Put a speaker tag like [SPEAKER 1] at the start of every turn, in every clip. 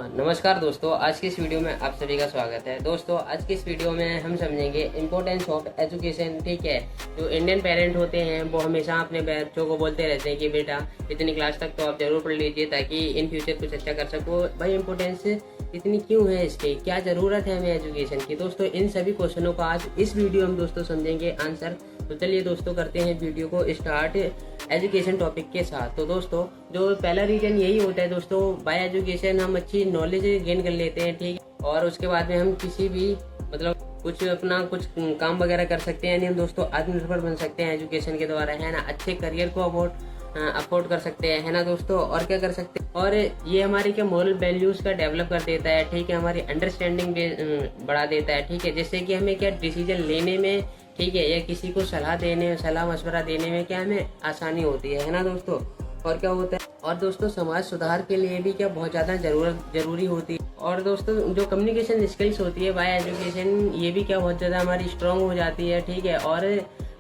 [SPEAKER 1] नमस्कार दोस्तों, आज की इस वीडियो में आप सभी का स्वागत है। दोस्तों आज की इस वीडियो में हम समझेंगे इम्पोर्टेंस ऑफ एजुकेशन। ठीक है, जो इंडियन पेरेंट होते हैं वो हमेशा अपने बच्चों को बोलते रहते हैं कि बेटा इतनी क्लास तक तो आप जरूर पढ़ लीजिए ताकि इन फ्यूचर कुछ अच्छा कर सको। भाई इम्पोर्टेंस इतनी क्यों है इसकी, क्या ज़रूरत है हमें एजुकेशन की? दोस्तों इन सभी क्वेश्चनों का आज इस वीडियो में दोस्तों समझेंगे आंसर। तो चलिए दोस्तों करते हैं वीडियो को स्टार्ट एजुकेशन टॉपिक के साथ। तो दोस्तों जो पहला रीजन यही होता है दोस्तों, बाय एजुकेशन हम अच्छी नॉलेज गेन कर लेते हैं। ठीक है, और उसके बाद में हम किसी भी मतलब कुछ काम वगैरह कर सकते हैं, यानी हम दोस्तों आत्मनिर्भर बन सकते हैं एजुकेशन के द्वारा, है ना। अच्छे करियर को अफोर्ड कर सकते हैं, है ना दोस्तों। और क्या कर सकते हैं, और ये हमारी क्या मॉरल वैल्यूज का डेवलप कर देता है। ठीक है, हमारी अंडरस्टैंडिंग बढ़ा देता है। ठीक है, जैसे कि हमें क्या डिसीजन लेने में, ठीक है, या किसी को सलाह मशवरा देने में क्या हमें आसानी होती है ना दोस्तों। और क्या होता है, और दोस्तों समाज सुधार के लिए भी क्या बहुत ज़्यादा जरूरी होती है। और दोस्तों जो कम्युनिकेशन स्किल्स होती है बाय एजुकेशन, ये भी क्या बहुत ज़्यादा हमारी स्ट्रांग हो जाती है। ठीक है, और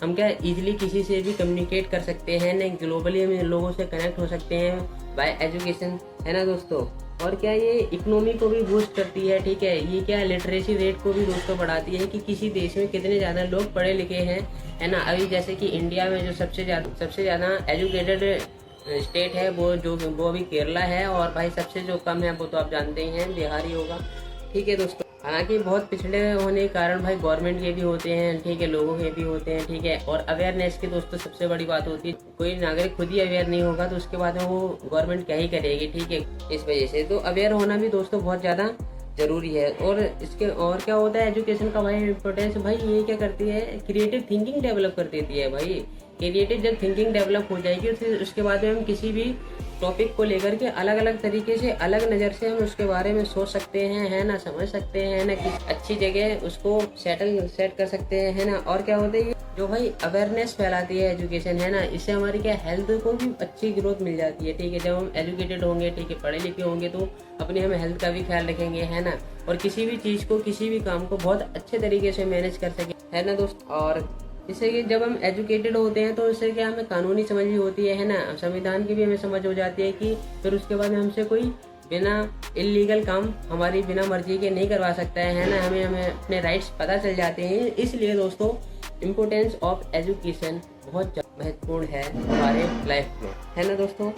[SPEAKER 1] हम क्या इजीली किसी से भी कम्युनिकेट कर सकते हैं ना, ग्लोबली हम लोगों से कनेक्ट हो सकते हैं बाय एजुकेशन, है ना दोस्तों। और क्या ये इकोनॉमी को भी बूस्ट करती है। ठीक है, ये क्या लिटरेसी रेट को भी दोस्तों बढ़ाती है कि किसी देश में कितने ज़्यादा लोग पढ़े लिखे हैं, है ना। अभी जैसे कि इंडिया में जो सबसे ज़्यादा एजुकेटेड स्टेट है वो अभी केरला है, और भाई सबसे जो कम है वो तो आप जानते ही हैं, बिहार ही होगा। ठीक है दोस्तों, हालांकि बहुत पिछड़े होने के कारण भाई गवर्नमेंट के भी होते हैं, ठीक है, लोगों के भी होते हैं। ठीक है, और अवेयरनेस की दोस्तों सबसे बड़ी बात होती है, कोई नागरिक खुद ही अवेयर नहीं होगा तो उसके बाद में वो गवर्नमेंट क्या ही करेगी। ठीक है, इस वजह से तो अवेयर होना भी दोस्तों बहुत ज़्यादा जरूरी है। और इसके और क्या होता है एजुकेशन का भाई इम्पोर्टेंस, भाई ये क्या करती है, क्रिएटिव थिंकिंग डेवलप कर देती है। भाई क्रिएटिव जब थिंकिंग डेवलप हो जाएगी फिर उसके बाद में हम किसी भी टॉपिक को लेकर के अलग अलग तरीके से, अलग नज़र से हम उसके बारे में सोच सकते हैं, है ना, समझ सकते हैं ना, किस अच्छी जगह उसको सेट कर सकते हैं, है ना। और क्या होता है जो भाई अवेयरनेस फैलाती है एजुकेशन, है ना, इससे हमारी क्या हेल्थ को भी अच्छी ग्रोथ मिल जाती है। ठीक है, जब हम एजुकेटेड होंगे, ठीक है, पढ़े लिखे होंगे तो अपनी हम हेल्थ का भी ख्याल रखेंगे, है ना। और किसी भी चीज़ को, किसी भी काम को बहुत अच्छे तरीके से मैनेज कर सकें, है ना दोस्त। और इससे कि जब हम एजुकेटेड होते हैं तो इससे क्या हमें कानूनी समझ भी होती है ना, संविधान की भी हमें समझ हो जाती है कि फिर उसके बाद हमसे कोई बिना इलीगल काम हमारी बिना मर्जी के नहीं करवा सकता है ना। हमें अपने राइट्स पता चल जाते हैं। इसलिए दोस्तों इम्पोर्टेंस ऑफ एजुकेशन बहुत महत्वपूर्ण है हमारे लाइफ में, है ना दोस्तों।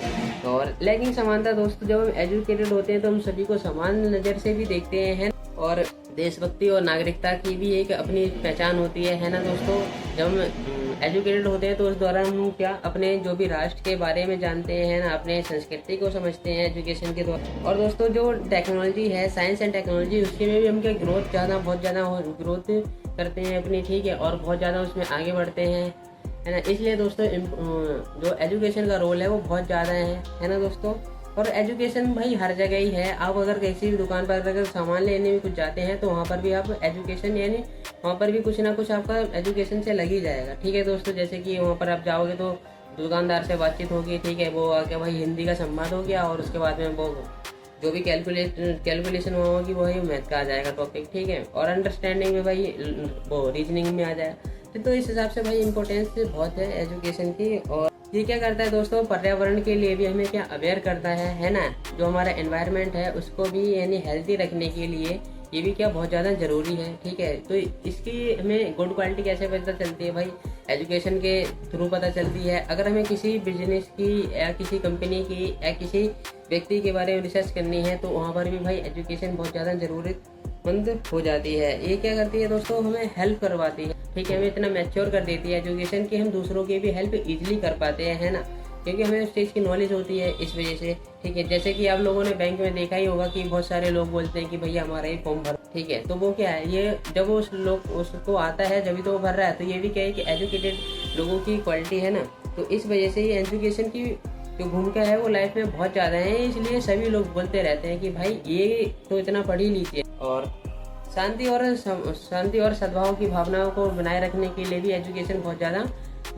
[SPEAKER 1] और लैंगिक समानता दोस्तों, जब हम एजुकेटेड होते हैं तो हम सभी को समान नज़र से भी देखते हैं, और देशभक्ति और नागरिकता की भी एक अपनी पहचान होती है ना दोस्तों। जब हम एजुकेटेड होते हैं तो उस दौरान हम क्या अपने जो भी राष्ट्र के बारे में जानते हैं ना, अपने संस्कृति को समझते हैं एजुकेशन के द्वारा। और दोस्तों जो टेक्नोलॉजी है, साइंस एंड टेक्नोलॉजी, उसके में भी हम क्या बहुत ज़्यादा ग्रोथ करते हैं अपनी। ठीक है, और बहुत ज़्यादा उसमें आगे बढ़ते हैं, है ना। इसलिए दोस्तों जो एजुकेशन का रोल है वो बहुत ज़्यादा है ना दोस्तों। और एजुकेशन भाई हर जगह ही है। आप अगर किसी भी दुकान पर अगर सामान लेने में कुछ जाते हैं तो वहाँ पर भी आप एजुकेशन, यानी वहाँ पर भी कुछ ना कुछ आपका एजुकेशन से लग ही जाएगा। ठीक है दोस्तों, जैसे कि वहाँ पर आप जाओगे तो दुकानदार से बातचीत होगी, ठीक है, वो आके भाई हिंदी का संवाद हो गया, और उसके बाद में वो जो भी कैलकुलेशन होगी वही मैथ का आ जाएगा टॉपिक। ठीक है, और अंडरस्टैंडिंग में भाई वो रीजनिंग में आ जाएगा। तो इस हिसाब से भाई इंपॉर्टेंस बहुत है एजुकेशन की। और ये क्या करता है दोस्तों, पर्यावरण के लिए भी हमें क्या अवेयर करता है ना। जो हमारा एनवायरनमेंट है उसको भी यानी हेल्दी रखने के लिए ये भी क्या बहुत ज़्यादा ज़रूरी है। ठीक है, तो इसकी हमें गुड क्वालिटी कैसे पता चलती है भाई, एजुकेशन के थ्रू पता चलती है। अगर हमें किसी बिजनेस की या किसी कंपनी की या किसी व्यक्ति के बारे में रिसर्च करनी है तो वहाँ पर भी भाई एजुकेशन बहुत ज़्यादा ज़रूरतमंद हो जाती है। ये क्या करती है दोस्तों, हमें हेल्प करवाती है। ठीक है, हमें इतना मैच्योर कर देती है एजुकेशन कि हम दूसरों की भी हेल्प इजीली कर पाते हैं, है ना, क्योंकि हमें उस चीज़ की नॉलेज होती है इस वजह से। ठीक है, जैसे कि आप लोगों ने बैंक में देखा ही होगा कि बहुत सारे लोग बोलते हैं कि भैया हमारा ये फॉर्म भर। ठीक है, तो वो क्या है, ये जब उसको आता है जब तो वो भर रहा है, तो ये भी क्या है कि एजुकेटेड लोगों की क्वालिटी है ना। तो इस वजह से ये एजुकेशन की जो भूमिका है वो लाइफ में बहुत ज़्यादा है। इसलिए सभी लोग बोलते रहते हैं कि भाई ये तो इतना पढ़ ही लीजिए। और शांति और सद्भाव की भावनाओं को बनाए रखने के लिए भी एजुकेशन बहुत ज़्यादा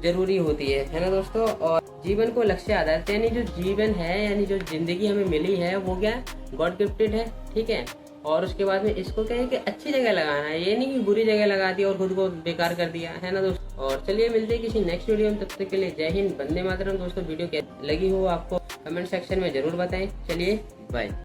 [SPEAKER 1] जरूरी होती है ना दोस्तों। और जीवन को लक्ष्य आधारित, यानी जो जीवन है, यानी जो जिंदगी हमें मिली है वो क्या गॉड गिफ्टेड है। ठीक है, और उसके बाद में इसको क्या है कि अच्छी जगह लगाना है, ये नहीं कि बुरी जगह लगा दिया और खुद को बेकार कर दिया, है ना दोस्तों। और चलिए मिलते हैं किसी नेक्स्ट वीडियो में, तब तक के लिए जय हिंद, वंदे मातरम। दोस्तों वीडियो कैसी लगी हो आपको कमेंट सेक्शन में जरूर बताएं। चलिए बाय।